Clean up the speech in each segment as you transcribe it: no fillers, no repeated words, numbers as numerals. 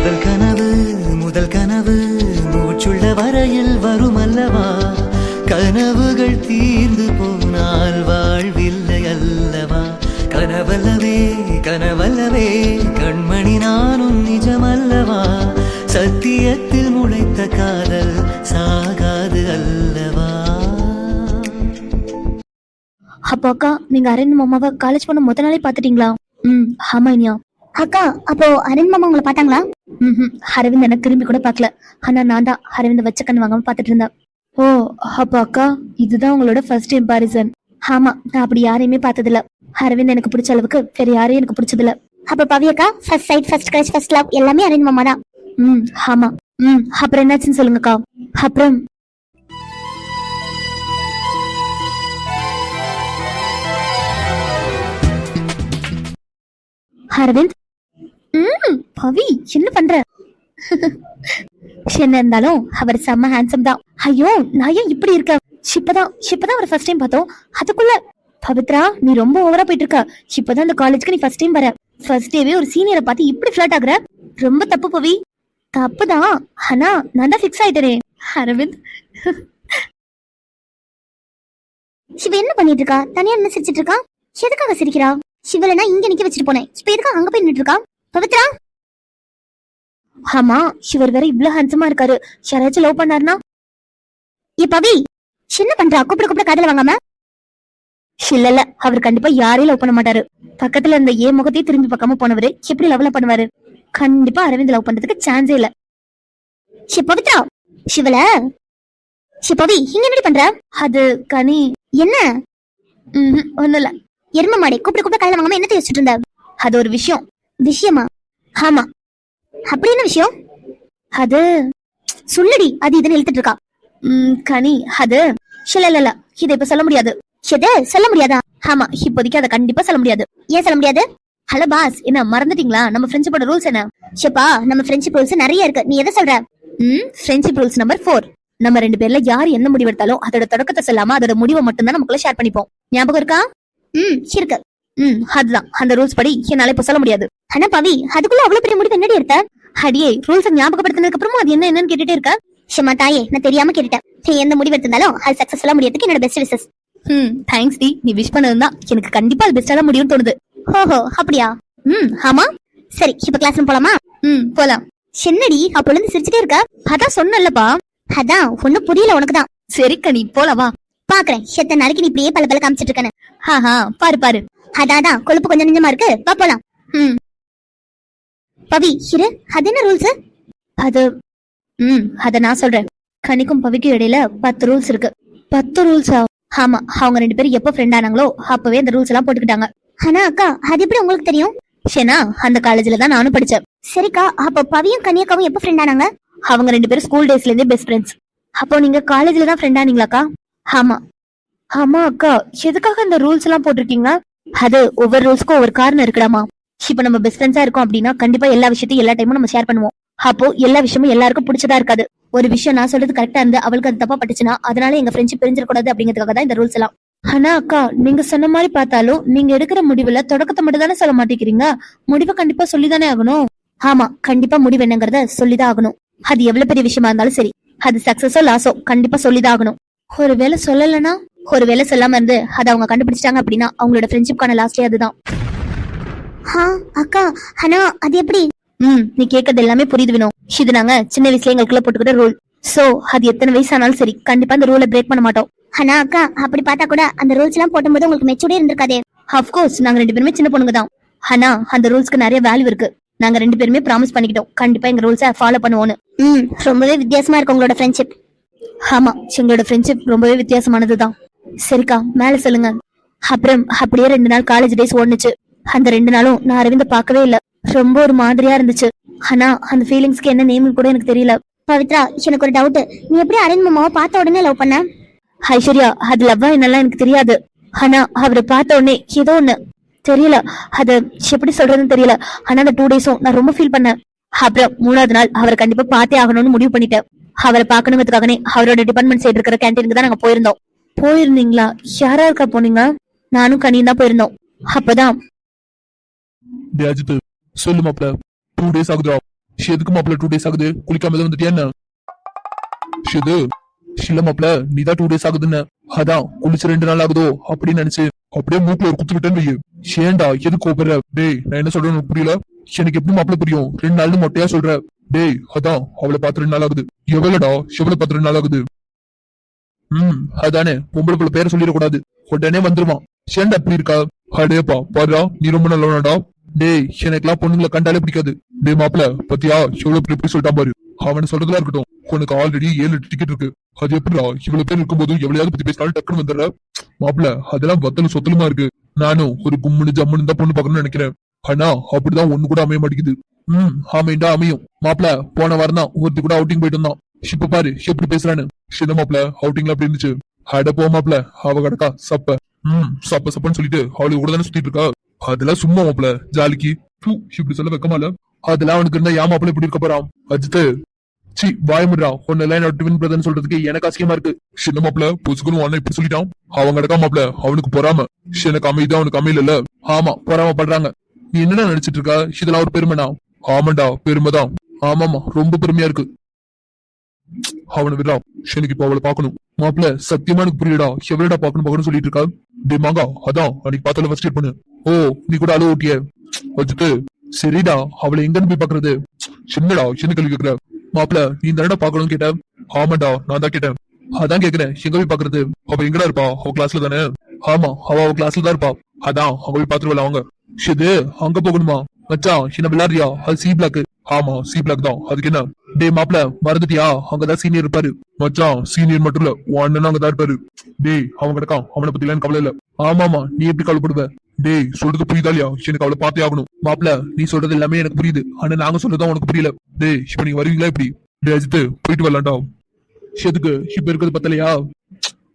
முதல் கனவு மூச்சுள்ள வரையில் வரும் அல்லவா, கனவுகள் தீர்ந்து போனால் வாழ்வில்லை அல்லவா. கனவல்லவே கனவல்லவே கண்மணி நானும் நிஜமல்லவா, சத்தியத்தில் முளைத்த காதல் சாகாது அல்லவா. அப்போ அக்கா, நீங்க அரவிந்த் மாமாவை காலேஜ் போன முத நாளே பாத்துட்டீங்களா? ஆமா இனியா. அக்கா, அப்போ அரவிந்த் மாமா உங்களை பாத்தாங்களா? அரவிந்த் எனக்கு திரும்பி கூட பாக்கல. ஆனா நான் தான் அரவிந்த் வச்ச கண்ணு வாங்காம பாத்துட்டு இருந்தேன். ஓ, அப்போ அக்கா இதுதான் உங்களோட ஃபர்ஸ்ட் இம்பாரிசன்? ஆமா, நான் அப்படி யாரையுமே பார்த்ததில்ல. அரவிந்த் எனக்கு பிடிச்ச அளவுக்கு வேற யாரையும் எனக்கு பிடிச்சதில்ல. அப்ப பவியக்கா first sight, first crush, first love எல்லாமே அரவிந்த் மாமா தான். ஆமா. அப்புறம் என்னாச்சுன்னு சொல்லுங்கக்கா. அப்புறம் அரவிந்த், பவி என்ன பண்ற? என்ன இருந்தாலும் அவர் செம்ம ஹேண்ட்ஸம் தான். ஐயோ, நான் ஏன் இப்படி இருக்க? இப்பதான் ஒரு ஃபர்ஸ்ட் டைம் பார்த்தோம், அதுக்குள்ள பவித்ரா நீ ரொம்ப ஓவரா போயிட்டு இருக்க. இப்பதான் இந்த காலேஜ்க்கு நீ ஃபர்ஸ்ட் டைம் வர. ஃபர்ஸ்ட் டேவே ஒரு சீனியரை பார்த்து இப்படி ஃபிளர்ட் ஆகுற, ரொம்ப தப்பு பவி. தப்புதான், ஆனா நான் தான் ஃபிக்ஸ் ஆயிட்டேனே. அரவிந்த், சிவ என்ன பண்ணிட்டு இருக்கா? தனியா என்ன சிரிச்சிட்டு இருக்கா? எதுக்காக சிரிக்கிறா? சிவலனா இங்க நிக்க வச்சுட்டு போனேன், இப்ப எதுக்கா அங்க போய் நின்னுட்டு இருக்கா? பவித்ரா. ஆமா, சிவர் வேற இவ்வளவு ஹேண்ட்ஸமா இருக்காரு. யாராச்சும் லவ் பண்ணாருனா? ஏ பவி, என்ன பண்றா? கூப்பிட காதல வாங்காம? இல்ல, அவர் கண்டிப்பா யாரையும் லவ் பண்ண மாட்டாரு. பக்கத்துல இருந்த ஏன் முகத்தையே திரும்பி பார்க்காம போனவரு எப்படி லவ்ல பண்ணுவாரு? கண்டிப்பா அரவிந்த் லவ் பண்றதுக்கு சான்ஸே இல்ல. பவித்ரா, சிவல பவி இங்க என்னடி பண்ற? அது கனி. என்ன? ஒண்ணும் இல்ல. எரும மாடே, கூப்பிட காதல வாங்காம என்ன யோசிச்சுட்டு இருந்த? அது ஒரு விஷயம். விஷயமா? ஆமா. அப்படி என்ன விஷயம்? அது சொல்லடி. அது இதுன்னு இழுத்துட்டு இருக்கா. கனி, அது இல்ல இதை இப்ப சொல்ல முடியாது. எது சொல்ல முடியாதா? ஆமா, இப்போதைக்கு அதை கண்டிப்பா சொல்ல முடியாது. ஏன் சொல்ல முடியாது? ஹலோ பாஸ், என்ன மறந்துட்டீங்களா? நம்ம ஃப்ரெண்ட்ஷிப்போட ரூல்ஸ் என்ன? ஷப்பா, நம்ம ஃப்ரெண்ட்ஷிப் ரூல்ஸ் நிறைய இருக்கு. நீ எதை சொல்ற? Friendship rules number 4. நம்ம 2 பேர்ல யார் என்ன முடிவெடுத்தாலும் அதோட தொடக்கத்தை சொல்லாம அதோட முடிவை மட்டும் தான் நமக்குள்ள ஷேர் பண்ணிப்போம். ஞாபகம் இருக்கா? இருக்கு. அதுதான் அந்த ரூல்ஸ் படி என்னால இப்ப சொல்ல முடியாது. ஆனா பவி, அதுக்குள்ள அவ்வளவு பெரிய முடிவு என்னடி எடுத்த? அடியே, ரூல்ஸ் ஞாபகப்படுத்தினதுக்கு அப்புறமா அது என்னன்னு கேட்டுட்டே இருக்க? ஷமா தாயே, நான் தெரியாம கேட்டுட்டேன். நீ எந்த முடிவு எடுத்திருந்தாலும் அது சக்சஸ்ஃபுல்லா முடியறதுக்கு என்னோட பெஸ்ட் விஷஸ். தேங்க்ஸ் டி. நீ விஷ் பண்ணதுதான் எனக்கு கண்டிப்பா அது பெஸ்டா தான் முடியும்னு தோணுது. ஓஹோ, அப்படியா? ஆமா. சரி, இப்ப கிளாஸ் ரூம் போலாமா? போலாம். என்னடி அப்ப இருந்து சிரிச்சுட்டே இருக்க? அதான் சொன்னல்லப்பா. அதான் ஒண்ணும் புரியல உனக்குதான். சரி கனி, போலவா. பாக்குறேன் எத்தனை நாளைக்கு நீ இப்படியே பல காமிச்சிட்டு இருக்கேன்னு. பாரு. அதான் கொழுப்பு கொஞ்சம் நெஞ்சமா இருக்கு. வா போலாம். பவி இரு, அது என்ன ரூல்ஸ்? அது அத நான் சொல்றேன். கனிக்கும் பவிக்கும் இடையில 10 ரூல்ஸ் இருக்கு. 10 ரூல்ஸா? ஆமா, அவங்க 2 பேரும் எப்ப ஃப்ரெண்ட் ஆனாங்களோ அப்பவே அந்த ரூல்ஸ் எல்லாம் போட்டுக்கிட்டாங்க. ஆனா அக்கா, அது எப்படி உங்களுக்கு தெரியும்? ஷேனா, அந்த காலேஜ்ல தான் நானும் படிச்சேன். சரிக்கா, அப்ப பவியும் கனியக்காவும் எப்ப ஃப்ரெண்ட் ஆனாங்க? அவங்க 2 பேரும் ஸ்கூல் டேஸ்ல இருந்தே பெஸ்ட் ஃப்ரெண்ட்ஸ். அப்போ நீங்க காலேஜ்ல தான் ஃப்ரெண்ட் ஆனீங்களாக்கா? ஆமா அக்கா, எதுக்காக இந்த ரூல்ஸ் எல்லாம் போட்டிருக்கீங்க? அது ஒவ்வொரு ரூல்ஸ்க்கும் ஒவ்வொரு காரணம் இருக்குடாமா. இப்ப நம்ம பெஸ்ட் ஃப்ரெண்ட்ஸா இருக்கோம் அப்படின்னா கண்டிப்பா எல்லா விஷயத்தையும் எல்லா டைமும் நம்ம ஷேர் பண்ணுவோம். அப்போ எல்லா விஷயமும் எல்லாருக்கும் பிடிச்சதா இருக்காது. ஒரு விஷயம் நான் சொல்றது கரெக்டா இருந்து அவளுக்கு அது தப்பா பட்டுச்சுன்னா அதனால எங்க ஃப்ரெண்ட்ஷிப் பிரிஞ்சிடக்கூடாது அப்படிங்கிறதுக்காக தான் இந்த ரூல்ஸ் எல்லாம். ஆனா அக்கா, நீங்க சொன்ன மாதிரி பார்த்தாலும் நீங்க எடுக்கிற முடிவுல தொடக்கத்தை மட்டும் தானே சொல்ல மாட்டேங்கிறீங்க. முடிவை கண்டிப்பா சொல்லிதானே ஆகணும். ஆமா, கண்டிப்பா முடிவு என்னங்கறத சொல்லிதான் ஆகணும். அது எவ்வளவு பெரிய விஷயமா இருந்தாலும் சரி, அது சக்சஸோ லாஸோ கண்டிப்பா சொல்லிதான் ஆகணும். ஒருவேளை சொல்லலன்னா, ஒருவேளை சொல்லாம இருந்து அதை அவங்க கண்டுபிடிச்சிட்டாங்க அப்படின்னா அவங்களோட ஃப்ரெண்ட்ஷிப்கான லாஸ்டே அதுதான். அக்கா, ஆனா அது எப்படி? நீ கேட்கறது எல்லாமே புரியுது வேணும். இது நாங்க சின்ன வயசுல எங்களுக்குள்ள போட்டுக்கிட்ட ரூல். சோ அது எத்தனை வயசு ஆனாலும் சரி கண்டிப்பா அந்த ரூலை பிரேக் பண்ண மாட்டோம். ஆனா அக்கா, அப்படி பார்த்தா கூட அந்த ரூல்ஸ் எல்லாம் போடும்போது உங்களுக்கு மெச்சூர்டே இருந்திருக்காதே. அப்கோர்ஸ், நாங்க 2 பேருமே சின்ன பொண்ணுங்க தான். ஆனா அந்த ரூல்ஸ்க்கு நிறைய வேல்யூ இருக்கு. நாங்க 2 பேருமே ப்ராமிஸ் பண்ணிக்கிட்டோம் கண்டிப்பா எங்க ரூல்ஸை ஃபாலோ பண்ணுவோம்னு. ரொம்பவே வித்தியாசமா இருக்கு உங்களோட ஃப்ரெண்ட்ஷிப். ஆமா, எங்களோட ஃப்ரெண்ட்ஷிப் ரொம்பவே வித்தியாசமானதுதான். சரிக்கா, மேல சொல்லுங்க. அப்புறம் அப்படியே 2 நாள் காலேஜ் டேஸ் ஓடுனுச்சு. அந்த 2 நாளும் நான் அரவிந்த பார்க்கவே இல்ல. ரொம்ப ஒரு மாதிரியா இருந்துச்சு. ஆனா அந்த ஃபீலிங்ஸ்க்கு என்ன நேம் கூட எனக்கு தெரியல. பவித்ரா, எனக்கு ஒரு டவுட். நீ எப்படி அரவிந்த் மாமாவை பார்த்த உடனே லவ் பண்ண? ஐஸ்வர்யா, அது லவ்வா என்னெல்லாம் எனக்கு தெரியாது. ஆனா அவரை பார்த்த உடனே ஏதோ ஒண்ணு தெரியல. அது எப்படி சொல்றதுன்னு தெரியல. ஆனா அந்த 2 டேஸும் நான் ரொம்ப ஃபீல் பண்ணேன். அப்புறம் 3ஆவது நாள் அவரை கண்டிப்பா பார்த்தே ஆகணும்னு முடிவு பண்ணிட்டேன். அவரை பார்க்கணுங்கிறதுக்காகவே அவரோட டிபார்ட்மெண்ட் சைடு இருக்கிற கேன்டீனுக்கு தான் நாங்க போயிருந்தோம். போயிருந்தீங்களா? யாரா இருக்கா போனீங்க? நானும் கனியும் தான் போயிருந்தோம். அப்பதான் சொல்லுமாப்ல 2 days ஆகுதா? எதுக்கு மாப்பிள்ள 2 days ஆகுது? குளிக்காம தான் வந்துட்டியா என்ன? ஷிது இல்ல மாப்பிள்ள, நீதான் 2 days ஆகுதுன்னு. அதான் குளிச்சு 2 நாள் ஆகுதோ அப்படின்னு நினைச்சு அப்படியே மூக்குல ஒரு குத்து விட்டேன்னு வையு. ஏன்டா எது கோபுற? டேய் நான் என்ன சொல்றேன்னு உனக்கு புரியல? எனக்கு எப்படி மாப்பிள்ள புரியும்? 2 நாள்னு மொட்டையா சொல்ற. டேய் அதான் அவளை பார்த்து 2 நாள் ஆகுது. எவ்வளவுடா எவ்வளவு பார்த்து 2 நாள் ஆகுது? அதானே, பொம்பளை பிள்ளை பேரை சொல்லிடக்கூடாது, உடனே வந்துருவான். ஏன்டா அப்படி இருக்கா? அடேப்பா பாருடா, நீ ரொம்ப நல்லவனாடா. டேய் எனக்கெல்லாம் பொண்ணுங்களை கண்டாலே பிடிக்காது. டேய் மாப்பிள்ள பத்தியா எவ்வளவு எப்படி சொல்லிட்டான் பாரு. அவனை சொல்றதுலாம் இருக்கட்டும், உனக்கு ஆல்ரெடி 7 டிக்கெட் இருக்கு. அது எப்படிடா இவ்வளவு பேர் இருக்கும்போது எவ்வளையாவது பத்தி பேசினாலும் டக்குன்னு வந்துடுற? மாப்பிள்ள அதெல்லாம் வத்தலும் சொத்தலுமா இருக்கு. நானும் ஒரு கும்முன்னு ஜம்முன்னு தான் பொண்ணு பார்க்கணும்னு நினைக்கிறேன். ஆனா அப்படிதான் ஒண்ணு கூட அமைய மாட்டேங்குது. அமைண்டா அமையும். மாப்பிள்ள போன வாரம் தான் ஒருத்தி கூட அவுட்டிங் போயிட்டு வந்தான். இப்ப பாரு எப்படி பேசுறான்னு. சின்ன மாப்பிள்ள அவுட்டிங்ல அப்படி இருந்துச்சு. அட போ மாப்பிள்ள, அவ கிடக்கா சப்ப. சப்ப சப்பன்னு சொல்லிட்டு அவளுக்கு கூட தானே சுத்திட்டு இருக்கா. அதெல்லாம் சும்மா மாப்பிள்ள ஜாலிக்கு. இப்படி சொல்ல வைக்கமால. அதெல்லாம் அவனுக்கு இருந்தா ஏன் மாப்பிள்ள இப்படி இருக்க போறான்? அஜித்து சி வாயமுடா, ஒன்னு எல்லாம் என்னோட ட்வின் பிரதர்னு சொல்றதுக்கு எனக்கு அசிங்கமா இருக்கு. சின்ன மாப்பிள்ள புதுசுக்குன்னு ஒன்னு இப்படி சொல்லிட்டான். அவன் கிடக்கா மாப்பிள்ள, அவனுக்கு பொறாம. எனக்கு அமைதி அவனுக்கு அமையல. ஆமா பொறாம பண்றாங்க. நீ என்னடா நினைச்சிட்டு இருக்க? இதெல்லாம் ஒரு பெருமைனா? ஆமாண்டா பெருமைதான். ஆமாமா ரொம்ப பெருமையா இருக்கு. அவனை விடா, எனக்கு இப்ப அவளை பாக்கணும். மாப்பிள்ள சத்தியமா எனக்கு புரியடா, எவ்வளவுடா பாக்கணும் சொல்லிட்டு இருக்கா? டே மாங்கா அதான் அன்னைக்கு பார்த்தால ஃபர்ஸ்ட் பண்ணு. ஓ நீ கூட அழுவ ஓட்டிய வச்சுட்டு. சரிடா அவளை எங்கன்னு போய் பாக்குறது? சின்னடா சின்ன கேள்வி கேக்குற. மாப்பிள்ள நீ தானடா பாக்கணும்னு கேட்ட? ஆமாண்டா நான் தான் கேட்டேன். அதான் கேக்குறேன், எங்க போய் பாக்குறது? அவ எங்கடா இருப்பா? அவ கிளாஸ்ல தானே? ஆமா அவ கிளாஸ்ல தான் இருப்பா. அதான் அங்க போய் பாத்துருவல அவங்க. இது அங்க போகணுமா? மச்சான் என்ன விளையாடுறியா? அது சி பிளாக். ஆமா சி பிளாக் தான், அதுக்கு என்ன? டே மாப்பிள்ள மறந்துட்டியா? அங்கதான் சீனியர் இருப்பாரு. மச்சான் சீனியர் மட்டும் இல்ல, அண்ணனும் அங்கதான் இருப்பாரு. டேய் அவன் கிடக்கான், அவனை பத்தி எல்லாம் கவலை இல்ல. ஆமாமா நீ எப்படி கவலைப்படுவ? டேய் சொல்றது புரியுதா இல்லையா? எனக்கு அவளை பார்த்தே ஆகணும். மாப்பிள்ள நீ சொல்றது எல்லாமே எனக்கு புரியுது, ஆனா நாங்க சொல்றதுதான் உனக்கு புரியல. டேய் இப்ப நீங்க வருவீங்களா இப்படி? டே அஜித்து போயிட்டு வரலாம்டா. எதுக்கு இப்ப இருக்கிறது பத்தலையா?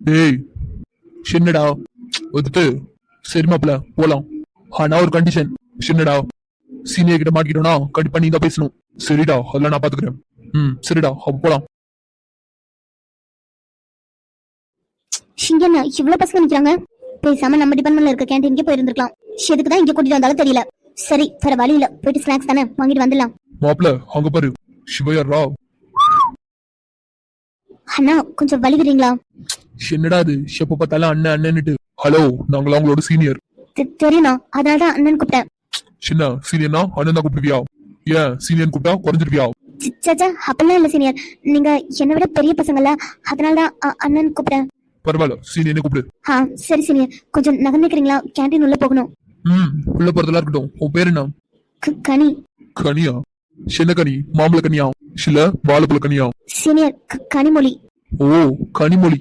டேய் சின்னடா வந்துட்டு. சரி மாப்பிள்ள போலாம், ஆனா ஒரு கண்டிஷன். சின்னடா சீனியர் கிட்ட மாட்டிக்கிட்டோம்னா கண்டிப்பா நீ தான் பேசணும். சரிடா அதெல்லாம் நான் பாத்துக்கிறேன். சரிடா அப்ப போலாம். இங்க என்ன இவ்வளவு பசங்க நிக்கிறாங்க? பேசாம நம்ம டிபார்ட்மெண்ட்ல இருக்க கேண்டீனுக்கே போயிருந்திருக்கலாம். எதுக்குதான் இங்க கூட்டிட்டு வந்தாலும் தெரியல. சரி வேற வழி இல்ல, போயிட்டு ஸ்நாக்ஸ் தானே வாங்கிட்டு வந்துடலாம். மாப்பிள்ள அங்க பாரு சிவயர்ரா. அண்ணா கொஞ்சம் வழி விடுறீங்களா? என்னடா அது எப்ப பார்த்தாலும் அண்ணன் அண்ணன்னுட்டு. ஹலோ நாங்களா உங்களோட சீனியர். தெரியுமா, அதனாலதான் அண்ணன் கூப்பிட்டேன். சின்ன சீனியர்னா அண்ணன் தான் கூப்பிடுவியா? ஏன் சீனியர் கூப்பிட்டா குறைஞ்சிருவியா? சச்சா அப்படிலாம் இல்ல சீனியர், நீங்க என்னை விட பெரிய பசங்கல்ல, அதனாலதான் அண்ணன் கூப்பிட்டேன். பரவாயில்ல சீனியர் கூப்பிடு. சரி சீனியர், கொஞ்சம் நகர்ந்துக்கிறீங்களா? கேண்டீன் உள்ள போகணும். உள்ள போறதெல்லாம் இருக்கட்டும். உன் பேரு என்ன? கனி. கனியா? சின்ன கனி மாம்பழ கனியா இல்ல வாழைப்பழ கனியா? சீனியர் கனிமொழி. ஓ கனிமொழி.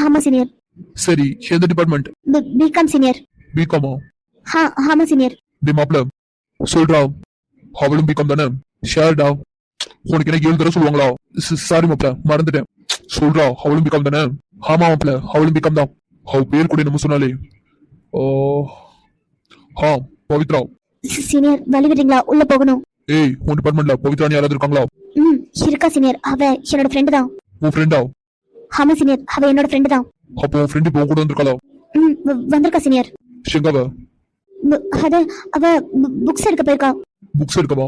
ஆமா சீனியர். சரி எந்த டிபார்ட்மெண்ட்? BCom senior. பிகாமா? ஆமா சீனியர். டே மாப்பிள்ள சொல்றா, அவளும் பிகாம் தானே? ஷேர்டா. உனக்கு எனக்கு 7 தடவை சொல்லுவாங்களா? சாரி மாப்பிள்ள மறந்துட்டேன். சொல்றா அவளும் பிகாம் தானே? ஆமா மாப்பிள்ள அவளும் பிகாம் தான். அவ பேர் கூட நம்ம சொன்னாலே. பவித்ரா. சீனியர் வழி விடுறீங்களா? உள்ள போகணும். ஏய் உன் டிபார்ட்மெண்ட்ல பவித்ரான்னு யாராவது இருக்காங்களா? இருக்கா சீனியர், அவ என்னோட ஃப்ரெண்டு தான். உன் ஃப்ரெண்டா? ஆமா சீனியர், அவ என்னோட ஃப்ரெண்டு தான். அப்போ உன் ஃப்ரெண்ட் இப்போ கூட வந்திருக்காளா? வந்திருக்கா சீனியர். எங்கவ? அது அவ புக்ஸ் எடுக்க போயிருக்கா. புக்ஸ் எடுக்கவா?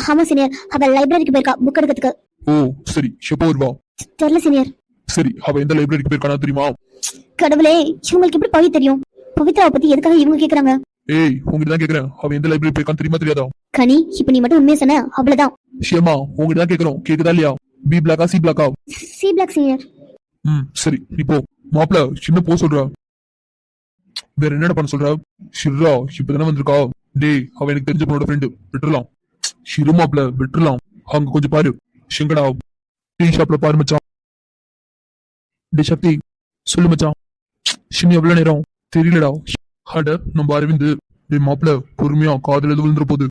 ஆமா சீனியர், அவ லைப்ரரிக்கு போயிருக்கா புக் எடுக்கிறதுக்கு. ஓ சரி எப்போ வருவா? தெரியல சீனியர். சரி அவ எந்த லைப்ரரிக்கு போயிருக்கானா தெரியுமா? கடவுளே இவங்களுக்கு எப்படி பவி தெரியும்? பவித்ராவை பத்தி எதுக்காக இவங்க கேக்குறாங்க? ஏய் உங்ககிட்ட தான் கேக்குறேன், அவ எந்த லைப்ரரி போயிருக்கான்னு தெரியுமா தெரியாதா? கனி இப்ப நீ மட்டும் உண்மையை சொன்ன அவ்வளவுதான். ஷேமா உங்ககிட்ட தான் கேக்குறோம், கேக்குதா இல்லையா? பி பிளாக்கா சி பிளாக்கா? C block senior. சரி நீ போ. மாப்பிள்ள சின்ன போ சொல்ற. வேற என்னடா பண்ண சொல்ற? ஷிர்ரா இப்பதானே வந்திருக்கா. டேய் அவ எனக்கு தெரிஞ்ச பொண்ணோட ஃப்ரெண்டு, விட்டுறலாம். ஷிரு மாப்பிள்ள விட்டுறலாம். அங்க கொஞ்சம் பாரு. ஷிங்கடா டீ ஷாப்ல பாரு மச்சான். டே சக்தி சொல்லு மச்சான். ஷின்னு எவ்வளவு நேரம்? தெரியலடா. அட நம்ம அரவிந்த். டே மாப்பிள்ள பொறுமையா காதல் எது விழுந்துற போகுது.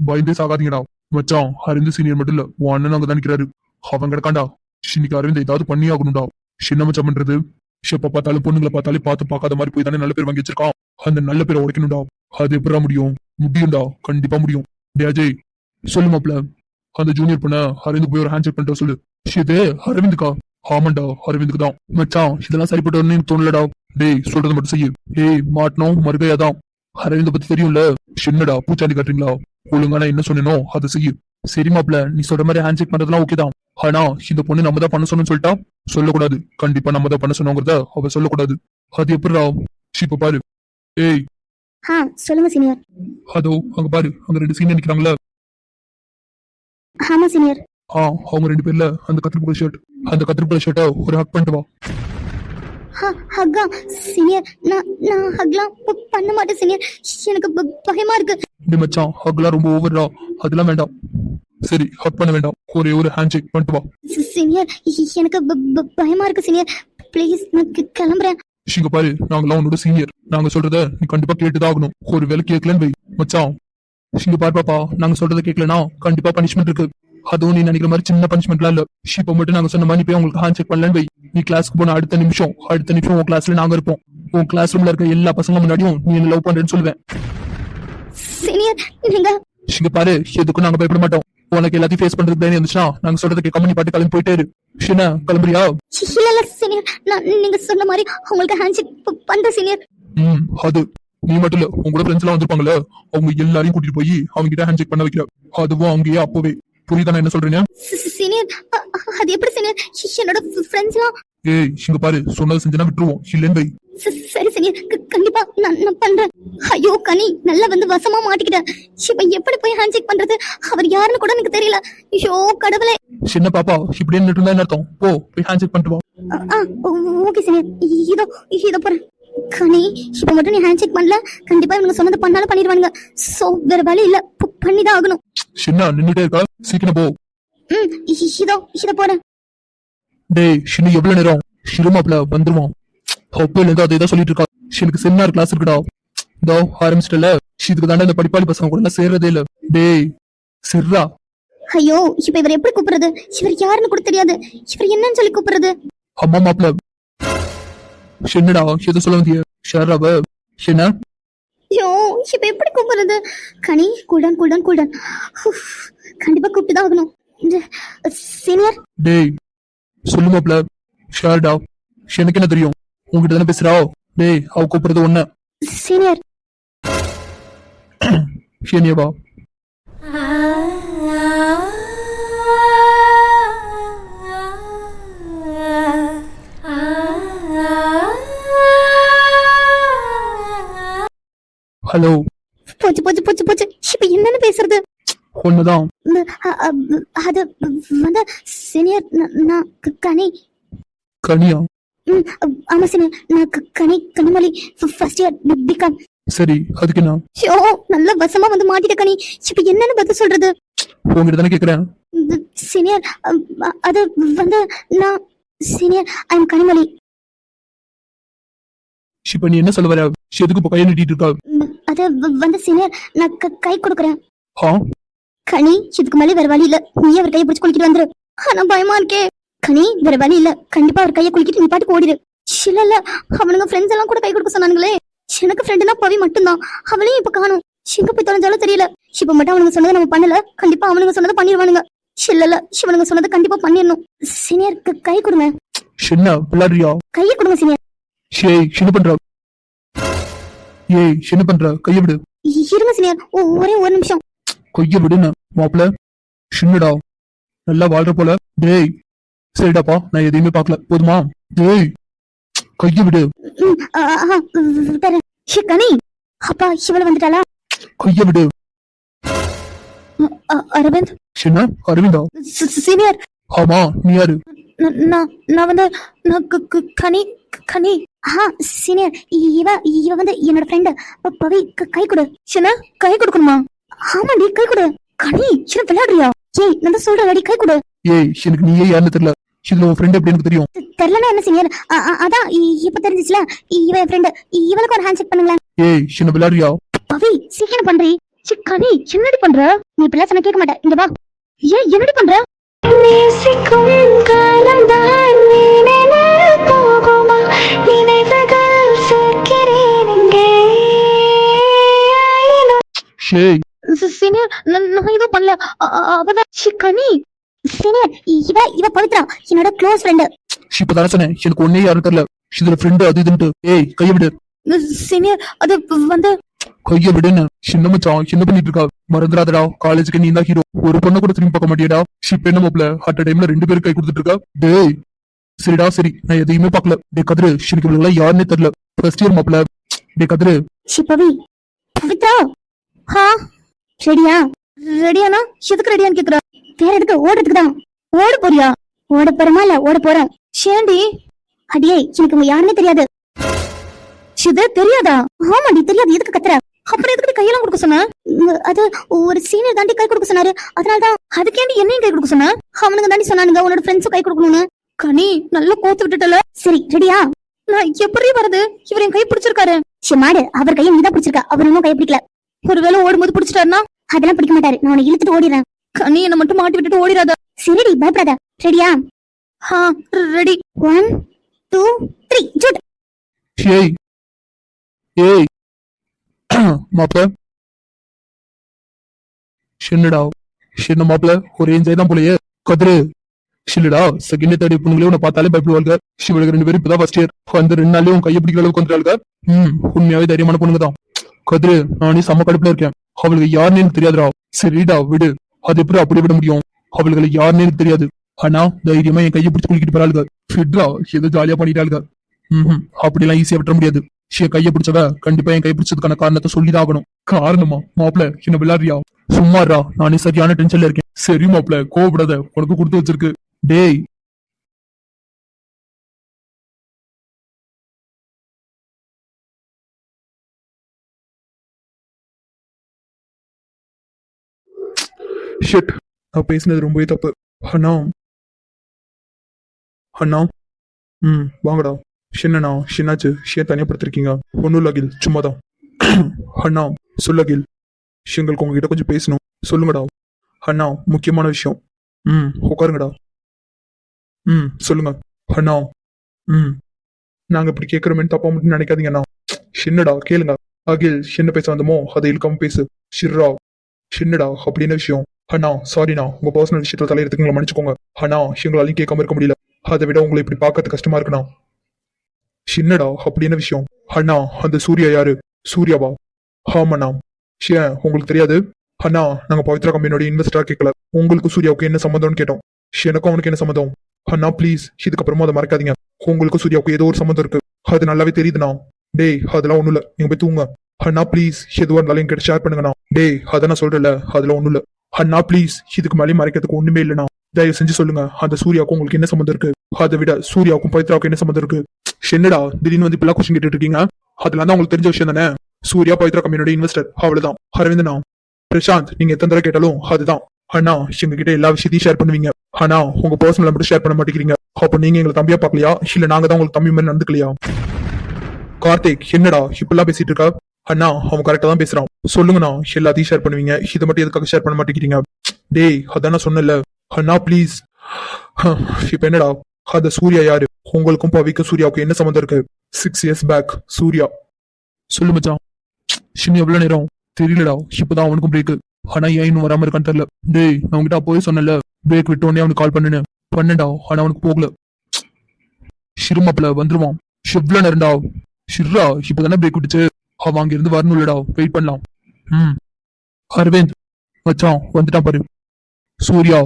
பயந்தே சாகாதீங்கடா. மச்சான் அரவிந்த் சீனியர் மட்டும் இல்ல, உன் அண்ணன் அங்கதான் நிக்கிறாரு. அவன் கிடக்காண்டா. இன்னைக்கு அரவிந்த் ஏதாவது பண்ணி ஆகணும்டா. சின்ன மச்சான் பண்றது எப்ப பார்த்தாலும் பொண்ணுங்களை பார்த்தாலே பார்த்து பார்க்காத மாதிரி போய் தானே நல்ல பேர் வாங்கி வச்சிருக்கான். அந்த நல்ல பேரை உடைக்கணும்டா. அது எப்படா முடியும்? முடியும்டா, கண்டிப்பா முடியும். டே அஜய் சொல்லு மாப்பிள்ள. அந்த ஜூனியர் பொண்ண அரவிந்த் போய் ஒரு ஹேண்ட் செக் பண்ணிட்டு சொல்லு. இது அரவிந்துக்கா? ஆமாண்டா அரவிந்துக்கு தான். மச்சான் இதெல்லாம் சரிப்பட்டு தோணலடா. டேய் சொல்றது மட்டும் செய்யு. ஏய் மாட்டணும் மறுகையாதான். அரவிந்த பத்தி தெரியும்ல. சின்னடா பூச்சாண்டி காட்டுறீங்களா? ஒழுங்கா நான் என்ன சொன்னேனோ அதை செய்யு. சரி மாப்ள, நீ சொல்ற மாதிரி ஹேண்ட் செக் பண்றதுலாம் ஓகே தான். ஆனா இந்த பொண்ணு நம்ம தான் பண்ண சொன்னு சொல்லிட்டா சொல்லக்கூடாது. கண்டிப்பா நம்ம தான் பண்ண சொன்னோங்கிறத அவ சொல்லக்கூடாது. அது எப்படிடா? இப்ப பாரு. ஏய் சொல்லுங்க சீனியர். அதோ அங்க பாரு, அங்க 2 சீனியர் நிக்கிறாங்களா? ஆமா சீனியர். அவங்க 2 பேர்ல அந்த கத்திரிப்பூ ஷர்ட், அந்த கத்திரிப்பூ ஷர்ட்டை ஒரு ஹக் பண்ணிட்டு வா. ஹக்கா சீனியர், நான் ஹக்லாம் பண்ண மாட்டேன் சீனியர். எனக்கு பயமா இருக்கு. டே மச்சான், ஹக்லாம் ரொம்ப ஓவர்டா, அதெல்லாம் வேண்டாம். சரி, ஹக் பண்ண வேண்டாம், ஒரே ஒரு ஹேண்ட் செக் பண்ணிட்டு வா. சீனியர் எனக்கு பயமா இருக்கு சீனியர். ப்ளீஸ் நான் கிளம்புறேன். இங்க பாரு, நாங்கெல்லாம் உன்னோட சீனியர். நாங்க சொல்றத நீ கண்டிப்பா கேட்டுதான் ஆகணும். ஒரு வேலை கேட்கலன்னு வை மச்சான். இங்க பாரு பாப்பா, நாங்க சொல்றத கேட்கலனா கண்டிப்பா பனிஷ்மெண்ட் இருக்கு. அதுவும் நீ நினைக்கிற மாதிரி சின்ன பனிஷ்மெண்ட்லாம் இல்ல. இப்ப மட்டும் நாங்க சொன்ன மாதிரி போய் உங்களுக்கு ஹேண்ட் செக் பண்ணலன்னு வை, நீ கிளாஸ்க்கு போன அடுத்த நிமிஷம் உன் கிளாஸ்ல நாங்க இருப்போம். உன் கிளாஸ் ரூம்ல இருக்க எல்லா பசங்க முன்னாடியும் நீ என்ன லவ் பண்றேன்னு சொல்லுவேன். சீனியர் நீங்க இங்க பாரு, எதுக்கும் நாங்க பயப்பட மாட்டோம். உனக்கு எல்லாத்தையும் ஃபேஸ் பண்றதுக்கு தைரியம் இருந்துச்சுன்னா நாங்க சொல்றத கேட்காம நீ பாட்டு கிளம்பி போயிட்டே இரு. என்ன கிளம்புறியா? இல்ல சீனியர், நான் நீங்க சொன்ன மாதிரி உங்களுக்கு ஹேண்ட் செக் பண்றேன் சீனியர். அது நீ மட்டும் இல்ல, உங்களோட ஃப்ரெண்ட்ஸ் எல்லாம் வந்திருப்பாங்கல்ல, அவங்க எல்லாரையும் கூட்டிட்டு போய் அவங்க கிட்ட ஹேண்ட் செக் பண்ண வைக்கிற. அதுவும் அங்கேயே அப்பவே. புரியுதா நான் என்ன சொல்றேன்? சீனியர் அது எப்படி சீனியர்? என்னோட ஃப்ரெண்ட்ஸ்லாம். ஏய் இங்க பாரு, சொன்னது செஞ்சா விட்டுருவோம், இல்லன்னு வை. சரி சீனியர், கண்டிப்பா நான் பண்றேன். ஐயோ கனி, நல்லா வந்து வசமா மாட்டிக்கிட்டேன். இப்ப எப்படி போய் ஹேண்ட் செக் பண்றது? அவர் யாருன்னு கூட எனக்கு தெரியல. ஐயோ கடவுளே. சின்ன பாப்பா, இப்படியே நின்று இருந்தா என்ன அர்த்தம்? போய் ஹேண்ட் செக் பண்ணிட்டு வா. ஓகே சீனியர், இதோ போறேன். கனி, இப்ப மட்டும் நீ ஹேண்ட் செக் பண்ணல, கண்டிப்பா இவங்க சொன்னது பண்ணாலும் பண்ணிடுவானுங்க. சோ வேற வழி இல்ல, பண்ணிதான் ஆகணும். சின்ன நின்னுட்டே இருக்கா, சீக்கிரம் போ. இதோ போறேன். டேய் சின்ன, எவ்வளவு நேரம்? சிறுமாப்ல வந்துருவான். அப்பல இருந்து அதே தான் சொல்லிட்டு இருக்கா. எனக்கு செமினார் கிளாஸ் இருக்குடா. இதோ ஆரம்பிச்சிட்டல, இதுக்கு தாண்டா இந்த படிப்பாளி பசங்க கூட எல்லாம் சேர்றதே இல்ல. டேய் சிர்ரா. ஐயோ இப்ப இவர் எப்படி கூப்பிடுறது? இவர் யாருன்னு கூட தெரியாது. இவர் என்னன்னு சொல்லி கூப்பிடுறது? அம்மா மாப்ள. என்னடா எது சொல்ல வந்திய? ஷராவ என்ன? ஐயோ இப்ப எப்படி கூப்பிடுறது? கனி, கூல்டான். கண்டிப்பா கூப்பிட்டுதான் ஆகணும். சீனியர். டேய் சொல்லு மாப்ள. ஷார்டா, எனக்கு என்ன தெரியும்? உங்ககிட்ட தானே பேசுறா. டேய் அவ கூப்பிடுறது ஒண்ணு. சீனியர். என்னவா? ஹலோ. போச்சு. இப்ப என்னன்னு பேசுறது? ஒண்ணுதான். அது வந்து சீனியர், நான் கனி. கனியா? ஆமா சீனியர், நான் கனிமொழி, ஃபர்ஸ்ட் இயர் பிகாம். சரி, அதுக்கு என்ன? ஐயோ நல்ல வசமா வந்து மாட்டிட்ட கனி. இப்ப என்னன்னு பதில் சொல்றது? உங்ககிட்ட தானே கேக்குறேன். சீனியர் அது வந்து நான் சீனியர், ஐ எம் கனிமொழி. இப்ப நீ என்ன சொல்ல வர? எதுக்கு இப்ப கையை நீட்டிட்டு இருக்கா? அது வந்து சீனியர், நான் கை கொடுக்குறேன். கனி, இதுக்கு மேலே வேற வழி இல்ல, நீ அவர் கையை பிடிச்சு குளிக்கிட்டு வந்துரு. ஆனா பயமா இருக்கே. கனி, வேற வழி இல்ல, கண்டிப்பா அவர் கையை குளிக்கிட்டு நீ பாட்டுக்கு ஓடிடு. இல்ல அவனுங்க ஃப்ரெண்ட்ஸ் எல்லாம் கூட கை கொடுக்க சொன்னானுங்களே. எனக்கு ஃப்ரெண்டுனா பவி மட்டும்தான். அவளையும் இப்ப காணும். எங்க போய் தொலைஞ்சாலும் தெரியல. இப்ப மட்டும் அவனுங்க சொன்னதை நம்ம பண்ணல, கண்டிப்பா அவனுங்க சொன்னதை பண்ணிடுவானுங்க. இல்ல இவனுங்க சொன்னதை கண்டிப்பா பண்ணிடணும். சீனியருக்கு கை கொடுங்க. என்ன விளையாடுறியா? கையை கொடுங்க சீனியர். என்ன பண்ற? என்ன பண்ற? கையை விடு. இருங்க சீனியர், ஒரே ஒரு நிமிஷம். கையை விடுன்னு மாப்பிள. சின்னடா, நல்லா வாழ்ற போல. டேய் சரிடாப்பா, நான் எதையுமே பாக்கல, போதுமா? டேய் கையை விடு. கனி, அப்பா இவள வந்துட்டாளா? கையை விடு. அரவிந்த். என்ன அரவிந்தா? சீனியர். ஆமா, நீ யாரு? நான் வந்து கனி. சீனியர், இவ வந்து என்னோட ஃப்ரெண்ட் பவி. கை கொடு. கை கொடுக்கணுமா? ஆமாடி, கை கொடு. கனி, என்ன விளையாடுறியா? ஏய் நான் சொல்றேன், கை கொடு. எனக்கு நீயே யாருன்னு தெரியல. இதுல உன் ஃப்ரெண்ட் எப்படி எனக்கு தெரியும்? தெரியலனா என்ன சீனியர்? அதான் இப்ப தெரிஞ்சிச்சுல, இவ என் ஃப்ரெண்ட். இவளுக்கு ஒரு ஹேண்ட் செக் பண்ணுங்களேன். என்ன விளையாடுறியா? பவி, சீக்கிரம் பண்றீ. கனி, என்னடி பண்ற? நீ இப்ப சொன்ன கேட்க மாட்டேன். இங்க வா. என்னடி பண்ற? நேசிக்கும் காலம்தான் நீனே போகுமா, நினைவுகள் சேர்க்கிறேன் இங்கே. சீனியர், நான் எதுவும் பண்ணல. அவதான் கனி. சீனியர், இவ பவித்ரா, என்னோட க்ளோஸ் ஃப்ரெண்ட். இப்பதானே சொன்னேன், எனக்கு ஒன்னே யாரும் தெரியல. இதுல ஃப்ரெண்ட் அது இதுன்ட்டு. கையை விடு. சீனியர், அது வந்து கைய விடுன்னு. சின்ன மச்சான் என்ன பண்ணிட்டு இருக்கா? மறந்துடாதடா, காலேஜுக்கு நீ தான் ஹீரோ. ஒரு பொண்ணை கூட திரும்பி பார்க்க மாட்டியடா. ஷிப் என்ன மாப்ள அட் டைம்ல 2 பேரும் கை கொடுத்துட்டு இருக்கா? டேய் சரிடா சரி, நான் எதையுமே பார்க்கல. டே கதிரு, எனக்கு இவங்க யாருன்னே தெரியல. ஃபர்ஸ்ட் இயர் மாப்ள. டே கதிரு. பவி பவித்ரா. ஹா ரெடியா? ரெடியானா எதுக்கு ரெடியான்னு கேக்குறா? வேற எதுக்கு? ஓடுறதுக்கு தான். ஓட போறியா? ஓட போறமா இல்ல ஓட போறோம்? ஷேண்டி அடியே, எனக்கு உங்க யாருன்னே தெரியாது. இது தெரியாதா? ஆமாடி தெரியாது. எதுக்கு கத்துற? அப்புறம் எதுக்கு கையெல்லாம் கொடுக்க சொன்ன? அது ஒரு சீனியர் தாண்டி கை கொடுக்க சொன்னாரு, அதனாலதான். அதுக்கேண்டி என்னையும் கை கொடுக்க சொன்ன? அவனுங்க தாண்டி சொன்னானுங்க உன்னோட ஃப்ரெண்ட்ஸும் கை கொடுக்கணும்னு. கனி நல்லா கோத்து விட்டுட்டல. சரி ரெடியா? நான் எப்படி வருது? இவர் என் கை பிடிச்சிருக்காரு. மாடு, அவர் கையை நீதான் பிடிச்சிருக்க, அவர் இன்னும் கை பிடிக்கல. ஒருவேளை ஓடும்போது பிடிச்சிட்டாருன்னா? அதெல்லாம் பிடிக்க மாட்டாரு, நான் உன்னை இழுத்துட்டு ஓடிடுறேன். கனி என்ன மட்டும் மாட்டி விட்டுட்டு ஓடிடாத. சரிடி, பயப்படாத. ரெடியா? ஹா ரெடி. 1 2 3 ஜூட். ஏய் ஏய் மாப்ள. சின்னடா சின்ன மாப்ள, ஒரு என்ஜாய் தான் போலயே. கதிரு சில்லடா, செகண்ட் தேர்ட் பொண்ணுங்களே உன்னை பார்த்தாலே பயப்படுவாங்க. சிவளுக்கு 2 பேரும் இப்பதான் ஃபர்ஸ்ட் இயர். அந்த 2 நாள்லயும் உன் கையை பிடிக்கிற அளவுக்கு வந்துட்டாளுங்க. உண்மையாவே தைரியமான பொண்ணுங்க தான். கதிரு, நானே செம்ம கடுப்புல இருக்கேன். அவளுக்கு யாருன்னு எனக்கு தெரியாதுடா. சரிடா விடு. அது எப்படி அப்படி விட முடியும்? அவளுக்கு யாருன்னு எனக்கு தெரியாது. ஆனா தைரியமா என் கையை பிடிச்சு குளிக்கிட்டு போறாளுங்க. ஃபிட்ரா ஏதோ ஜாலியா பண்ணிட்டாளுங்க. அப்படிலாம் ஈஸியா விட்டுற முடியாது. என் கையை பிடிச்சவ கண்டிப்பா என் கை பிடிச்சதுக்கான காரணத்தை சொல்லிதான் ஆகணும். காரணமா? மாப்ள என்ன விளையாடுறியா? சும்மாறா, நானே சரியான டென்ஷன்ல இருக்கேன். சரி மாப்ள, கோவப்படாத, உனக்கு கொடுத்து வச்சிருக்கு. டேய் ஷிட், நான் பேசினது ரொம்பவே தப்பு. அண்ணா அண்ணா. வாங்கடா. ஷின்னண்ணா, ஷின்னாச்சு, ஷிய தனியாப்படுத்திருக்கீங்க? ஒன்னும் இல்ல அகில், சும்மாதான். அண்ணா சொல்லு அகில், எங்களுக்கு உங்ககிட்ட கொஞ்சம் பேசணும். சொல்லுங்கடா. அண்ணா முக்கியமான விஷயம். உட்காருங்கடா. சொல்லுங்க அண்ணா. நாங்க இப்படி கேட்கறோமேன்னு தப்பா மட்டும் நினைக்காதீங்க அண்ணா. ஷின்னடா கேளுங்க. அகில் என்ன பேச வந்தோமோ அதை இழுக்காம பேசு. ஷிர்ரா ஷின்னடா அப்படின்னு விஷயம். அண்ணா சாரிண்ணா, உங்க பர்சனல் விஷயத்துல தலையெடுத்துங்களை மன்னிச்சுக்கோங்க. அண்ணா எங்களாலையும் கேட்காம இருக்க முடியல. அதை விட உங்களை இப்படி பார்க்கறது கஷ்டமா இருக்குண்ணா. சின்னடா அப்படின்னு விஷயம். அண்ணா அந்த சூர்யா யாரு? சூர்யாவா? ஆமாண்ணா. ஏன் உங்களுக்கு தெரியாது? அண்ணா நாங்க பவித்ரா கம்பெனியோட இன்வெஸ்டரா கேட்கல, உங்களுக்கு சூர்யாவுக்கு என்ன சம்மந்தம்னு கேட்டோம். எனக்கும் அவனுக்கு என்ன சம்மந்தம்? அண்ணா ப்ளீஸ் இதுக்கப்புறமா அதை மறக்காதீங்க. உங்களுக்கு சூர்யாவுக்கு ஏதோ ஒரு சம்மந்தம் இருக்கு, அது நல்லாவே தெரியுதுண்ணா. டேய் அதெல்லாம் ஒண்ணும் இல்ல, நீங்க போய் தூங்க. அண்ணா ப்ளீஸ் எதுவா இருந்தாலும் என்கிட்ட ஷேர் பண்ணுங்கண்ணா. டேய் அதான் நான் சொல்றேன்ல, அதெல்லாம் ஒண்ணும் இல்ல. அண்ணா ப்ளீஸ் இதுக்கு மேலே மறைக்கிறதுக்கு ஒண்ணுமே இல்லைண்ணா. தயவு செஞ்சு சொல்லுங்க, அந்த சூர்யாவுக்கும் உங்களுக்கு என்ன சம்மந்தம் இருக்கு? அதை விட சூர்யாவுக்கும் பவித்ராவுக்கும் என்ன சம்மந்தம் இருக்கு? என்னடா திடீர்னு வந்து இப்பெல்லாம் கொஸ்டின் கேட்டு இருக்கீங்க? அதெல்லாம் தான் உங்களுக்கு தெரிஞ்ச விஷயம் தானே. சூர்யா பவித்ரா கம்பெனியோட இன்வெஸ்டர், அவ்வளவுதான். அரவிந்தனா, பிரசாந்த் நீங்க எத்தனை தடவை கேட்டாலும் அதுதான். அண்ணா எங்க கிட்ட எல்லா விஷயத்தையும் ஷேர் பண்ணுவீங்க, ஆனா உங்க பர்சனல் மட்டும் ஷேர் பண்ண மாட்டேங்கிறீங்க. அப்ப நீங்க எங்களை தம்பியா பாக்கலையா, இல்ல நாங்க தான் உங்களுக்கு தம்பி மாதிரி நடந்துக்கலையா? கார்த்திக் என்னடா இப்பெல்லாம் பேசிட்டு இருக்கா? அண்ணா அவன் கரெக்டா தான் பேசுறான். சொல்லுங்கண்ணா, எல்லாத்தையும் ஷேர் பண்ணுவீங்க, இதை மட்டும் எதுக்காக ஷேர் பண்ண மாட்டேங்கிறீங்க? டேய் அதான் நான் சொன்னல. அண்ணா ப்ளீஸ். இப்ப என்னடா அந்த சூர்யா யாரு? உங்களுக்கும் பவிக்கும் சூர்யாவுக்கும் என்ன சம்மந்தம் இருக்கு? 6 years பேக் சூர்யா. சொல்லு மச்சான். சின்ன எவ்வளவு நேரம் தெரியலடா, இப்பதான் அவனுக்கும் பிரேக். ஆனா ஏன் இன்னும் வராம இருக்கான்னு தெரியல. டேய் நான் உங்ககிட்ட அப்போவே சொன்னல, பிரேக் விட்டு உடனே அவனுக்கு கால் பண்ணுன்னு. பண்ணடா, ஆனா அவனுக்கு போகல. சிறுமாப்பிள்ள வந்துருவான். எவ்வளவு நேரம்டா? ஷிர்ரா இப்பதானே பிரேக் விட்டுச்சு, அவன் அங்க இருந்து வரணும் இல்லடா, வெயிட் பண்ணலாம். அரவிந்த் மச்சான் வந்துட்டான் பாரு. சூர்யா